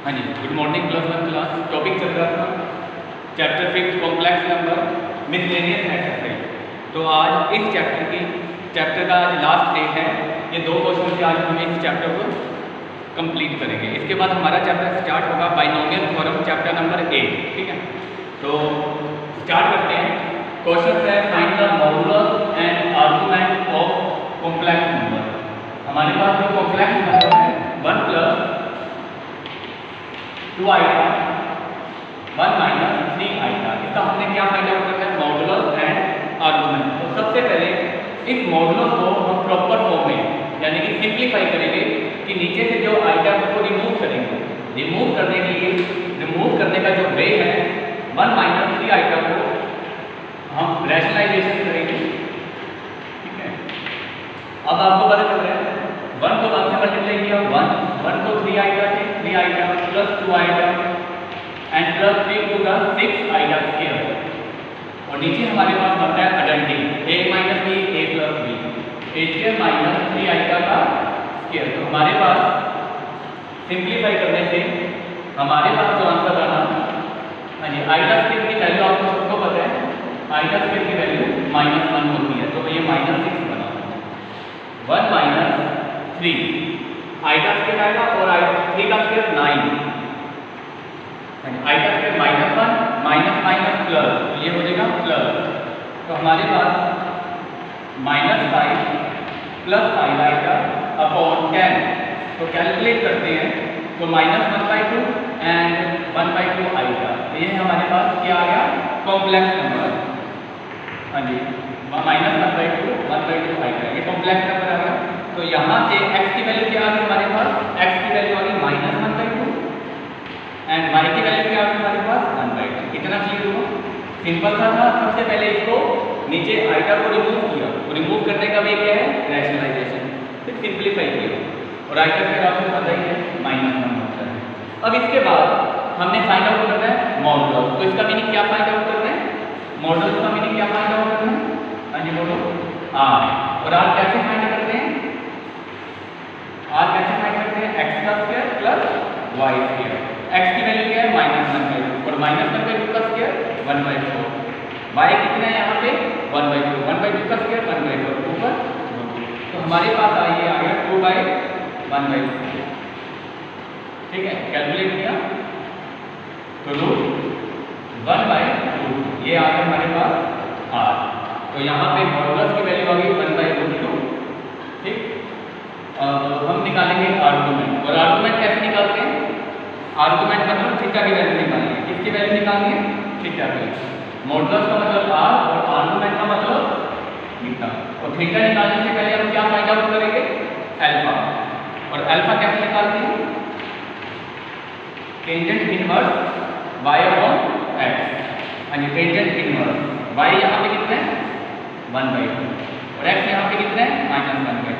हाँ जी, good morning class 1 class. Topic चल रहा था chapter 5 complex number miscellaneous exercise. तो आज इस चैप्टर का आज लास्ट डे है। ये दो क्वेश्चन से आज हम इस चैप्टर को कंप्लीट करेंगे। इसके बाद हमारा चैप्टर स्टार्ट होगा बाइनोमियल थ्योरम चैप्टर नंबर 8। ठीक है, तो स्टार्ट करते हैं। क्वेश्चन है find the modulus and argument of complex number. हमारे पास जो कॉम्प्लेक्स नंबर है 1 + 2 आइटा 1 - 3 आइटा, इसका हमने क्या फाइंड आउट करना है? Modulus and argument. तो सबसे पहले इस मॉडुलस को हम प्रॉपर फॉर्म में यानी कि सिंप्लीफाई करेंगे कि नीचे से जो आइटा को रिमूव करेंगे। रिमूव करने के लिए रिमूव करने का जो वे है 1 - 3 आइटा को हम रैशनलाइजेशन करेंगे। ठीक है, अब आपको पता चल रहा है 1 को 1 से मल्टीप्लाई किया 1 को 3 आइटा से 3 iota plus 2 iota and plus 3 to the 6 iota square. और नीचे हमारे पास बनता है अडेंटिंग a - b a + b a square minus 3 iota का स्क्वायर। तो हमारे पास सिंप्लीफाई करने से हमारे पास जो आंसर आना, हाँ जी, आइटा स्क्वायर की वैल्यू आपको सबको पता है, आइटा स्क्वायर की वैल्यू -1 होती है। तो ये -6 बना 1 - 3 आइटा स्क्वायर आएगा और 3 का square 9, iota square -1 minus plus, तो ये हो जाएगा प्लस। तो हमारे पास -5 + 5 आइटा अपॉन 10। तो कैलकुलेट करते हैं तो -1/2 एंड 1/2 आइटा। तो ये हमारे पास क्या आ गया? Complex number. हाँ जी, -1/2 1/2 आइटा, ये कॉम्प्लेक्स नंबर आ गया। तो यहाँ से x की वैल्यू क्या आ गई हमारे पास? x की वैल्यू आ गई -1/2 एंड y की वैल्यू क्या आ गई हमारे पास? 1/2। कितना क्लियर हुआ? सिंपल सा था। सबसे पहले इसको नीचे आइटा को रिमूव किया। तो रिमूव करने का वे क्या है? रैशनलाइजेशन। फिर सिंप्लीफाई किया और आइटा का आपको पता ही है -1 होता है। अब इसके बाद हमने फाइंड आउट करना है मॉडुलस। तो इसका मीनिंग क्या फाइंड आउट करना है? मॉडुलस का मीनिंग क्या फाइंड आउट करना है? हाँ जी बोलो, r। और r कैसे फाइंड करते हैं? r कैसे फाइंड करते हैं? x का square plus y square. x की वैल्यू क्या है? -1/2 और -1/2 का स्क्वायर 1/4। y कितना है यहाँ पे? 1/2 1/2 का स्क्वायर 1/4 ऊपर 2। तो हमारे पास आ गया 2/1/4। ठीक है, कैलकुलेट किया तो √1/2 ये आ गया हमारे पास r। तो यहाँ पे मॉडुलस की वैल्यू आ गई 1/2। ठीक, अब हम निकालेंगे आर्गुमेंट। और आर्गुमेंट कैसे निकालते हैं? आर्गुमेंट मतलब थीटा की वैल्यू निकालनी है। किसकी वैल्यू निकालनी है? थीटा की। मॉडुलस का मतलब r और आर्गुमेंट का मतलब थीटा। और थीटा निकालने से पहले हम क्या फाइंड आउट करेंगे? अल्फा। और अल्फा कैसे निकालते हैं? Tangent inverse y/x। हाँ जी, टेंजेंट इनवर्स y यहाँ पे कितना है? 1/2 और x यहाँ पे कितना है? -1/2।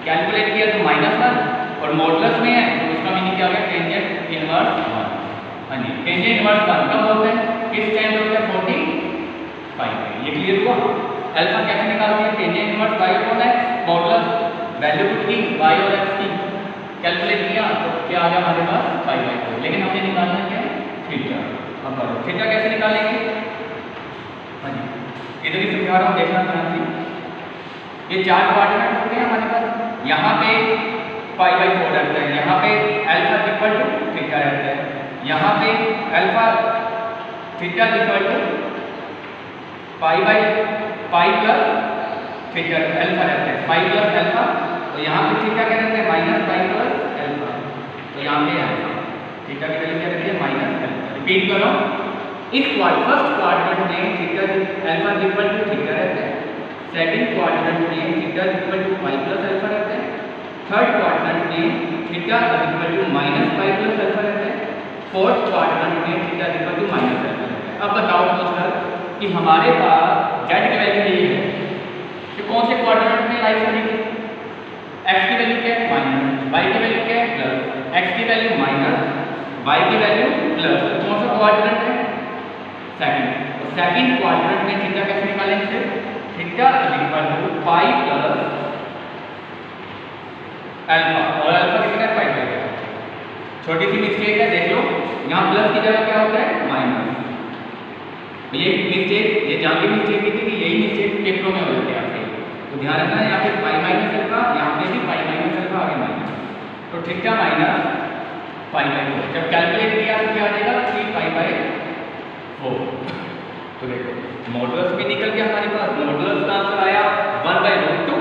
कैलकुलेट किया तो -1 और मॉडुलस में है तो उसका मीनिंग क्या हो गया? Tangent inverse 1। हाँ जी, टेंजेंट इनवर्स 1 कब होता है? किस टाइम होता है? 45 पे। ये क्लियर हुआ? अल्फा कैसे निकालते हैं? Tangent inverse y/x, modulus value थी y और x की। कैलकुलेट किया तो क्या आ गया हमारे पास? 5/4। लेकिन हमें निकालना क्या है? थीटा। अब करो थीटा कैसे निकालेंगे? हाँ जी, इधर ही समझा रहा हूँ, देखना ध्यान से। ये 4 क्वाड्रेंट होते हैं हमारे पास। यहाँ पे π/4 रहता है, यहाँ पे अल्फा इक्वल टू थीटा रहता है, यहाँ पे alpha theta equal to π plus theta alpha रहता है, π प्लस अल्फा। तो यहाँ पे थीटा क्या रहता है? -π प्लस अल्फा। तो यहाँ पे अल्फा थीटा की वैल्यू क्या रहती है? -अल्फा। रिपीट करो, इस फर्स्ट क्वाड्रेंट में theta alpha equal to theta रहता है, सेकंड क्वाड्रेंट में theta equal to π plus alpha रहता है, थर्ड क्वाड्रेंट में theta equal to -π plus alpha रहता है, फोर्थ क्वाड्रेंट में थीटा इक्वल टू -अल्फा रहता है। अब बताओ सोचकर कि हमारे पास z की वैल्यू ये है कि कौन से क्वाड्रेंट में लाइज करेगी? x की वैल्यू क्या है? माइनस, y की वैल्यू क्या है? प्लस। x की वैल्यू माइनस, y की वैल्यू प्लस। कौन सा क्वाड्रेंट है? सेकंड। तो सेकंड क्वाड्रेंट में थीटा कैसे निकालेंगे? Theta equal to π plus alpha. और अल्फा कितना है? 5/4। छोटी सी मिस्टेक है, देख लो यहाँ प्लस की जगह क्या होता है माइनस। तो ये मिस्टेक, ये जहाँ की मिस्टेक की थी कि यही मिस्टेक पेपरों में हो जाती है आपके, तो ध्यान रखना यहाँ पे पाई माइनस अल्फा, यहाँ पे भी पाई माइनस अल्फा, आगे माइनस, तो थीटा माइनस पाई बाई 4। जब कैलकुलेट किया तो क्या आ जाएगा 3 पाई बाई 4। तो देखो मॉडुलस भी निकल गया हमारे पास, मॉडुलस का आंसर आया 1/√2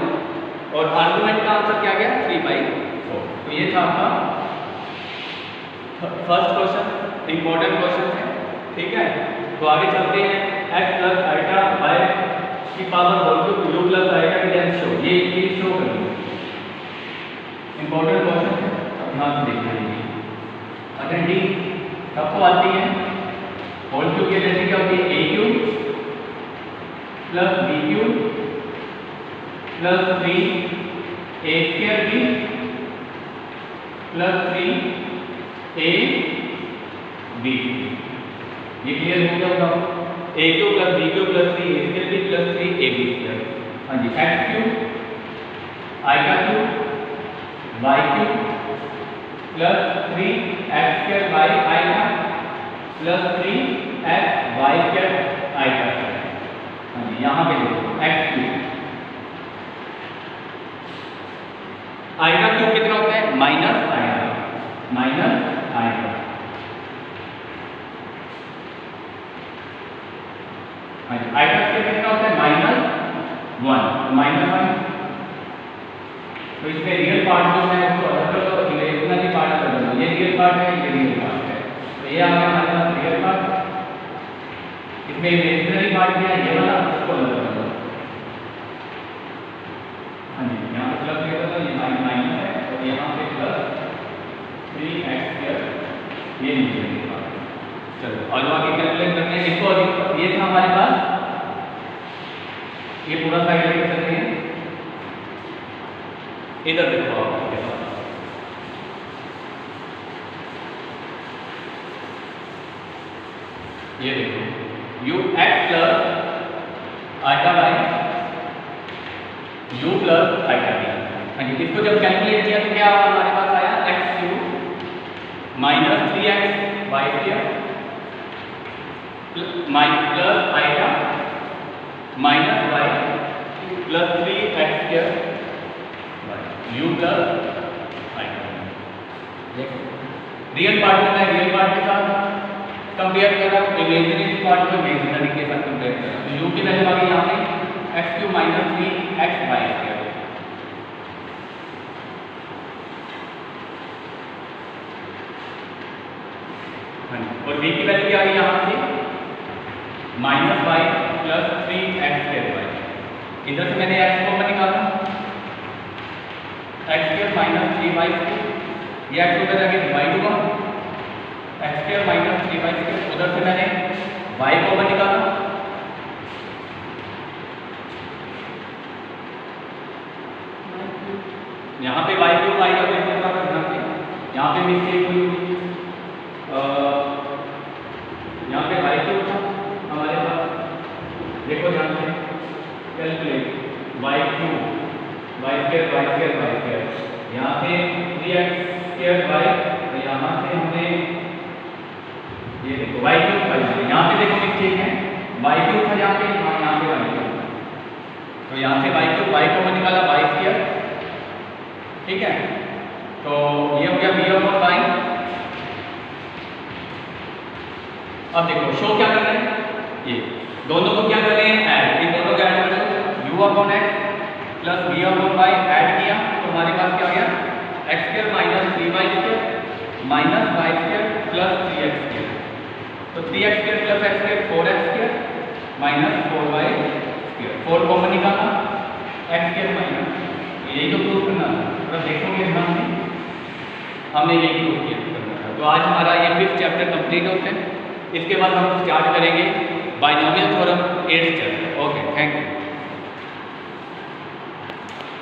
और आर्गुमेंट का आंसर क्या गया 3/4। तो ये था आपका फर्स्ट क्वेश्चन, इंपॉर्टेंट क्वेश्चन है, ठीक है। तो आगे चलते हैं, x प्लस अल्टा बाय की power whole two u plus आएगा कि शो, ये शो करेंगे, इंपॉर्टेंट क्वेश्चन है, ध्यान से देखना है। अगर डी सबको आती है, होल क्यू की वैल्यू क्या होती है a³ plus b³ plus 3a² plus 3ab। ये क्लियर हो गया होगा, a³ plus b³ plus 3a² plus 3ab। हाँ जी, x³ i³ y³ plus 3x² by i plus 3xy² i। हाँ जी, यहाँ पे देखो x³ i का क्यूब कितना होता है माइनस i, माइनस i। आई का स्क्वायर कितना होता है -1, -1। तो इसमें रियल पार्ट जो है उसको अलग करो, इमेजिनरी पार्ट कर दो, ये रियल पार्ट है, ये रियल पार्ट है। तो ये आ गया हमारे पास रियल पार्ट, इसमें इमेजिनरी पार्ट क्या है ये वाला, उसको अलग कर दो। हाँ जी, यहाँ पे प्लस लिखा था, ये माइनस है और यहाँ पे प्लस 3x², ये नीचे लिखा। चलो और जो आगे कैलकुलेट करते हैं इसको, ये था हमारे पास, ये पूरा साइड लेके चलते हैं। इधर देखो आप, ये देखो ux plus iota by u plus iota b. इसको जब कैलकुलेट किया तो क्या हमारे पास आया x³ minus 3x² plus iota minus y plus 3x² u plus iota. देखो रियल पार्ट में मैं रियल पार्ट के साथ कंपेयर कर रहा हूँ, इमेजिनरी पार्ट को इमेजिनरी के साथ कंपेयर कर रहा हूँ। तो u की वैल्यू आ गई यहाँ पे x³ माइनस 3xy²। और v की वैल्यू क्या आ गई यहाँ से -y प्लस 3x²। इधर से मैंने x को निकाला, x² माइनस 3y², ये x उधर जाके डिवाइड हुआ, x² माइनस 3y²। उधर से मैंने y को निकाला, यहाँ पे y³ आएगा, ध्यान से यहाँ पे मिस्टेक हुई, यहाँ पे y³ था हमारे पास, देखो ध्यान से कैलकुलेट y³, y², यहाँ पे 3x²y, तो यहाँ से हमने ये देखो y³ था, यहाँ पे देखो मिस्टेक है, y³ था यहाँ पे, यहाँ पे y³, तो यहाँ से y³ y को निकाला y², ठीक है। तो ये हो गया v/y। अब देखो शो क्या कर रहे हैं, ये दोनों को क्या कर रहे हैं ऐड, इन दोनों को ऐड कर दो, u/x प्लस v/y ऐड किया तो हमारे पास क्या आ गया x² minus 3y² minus y² plus 3x²। तो 3x² plus x² 4x² minus 4y², 4 common निकाला, x² माइनस, यही तो प्रूफ करना था। तो देखोगे ध्यान में हमने यही प्रूफ किया करना था। तो आज हमारा ये 5th चैप्टर कंप्लीट होता है, इसके बाद हम स्टार्ट करेंगे binomial theorem 8th chapter. Okay, thank you.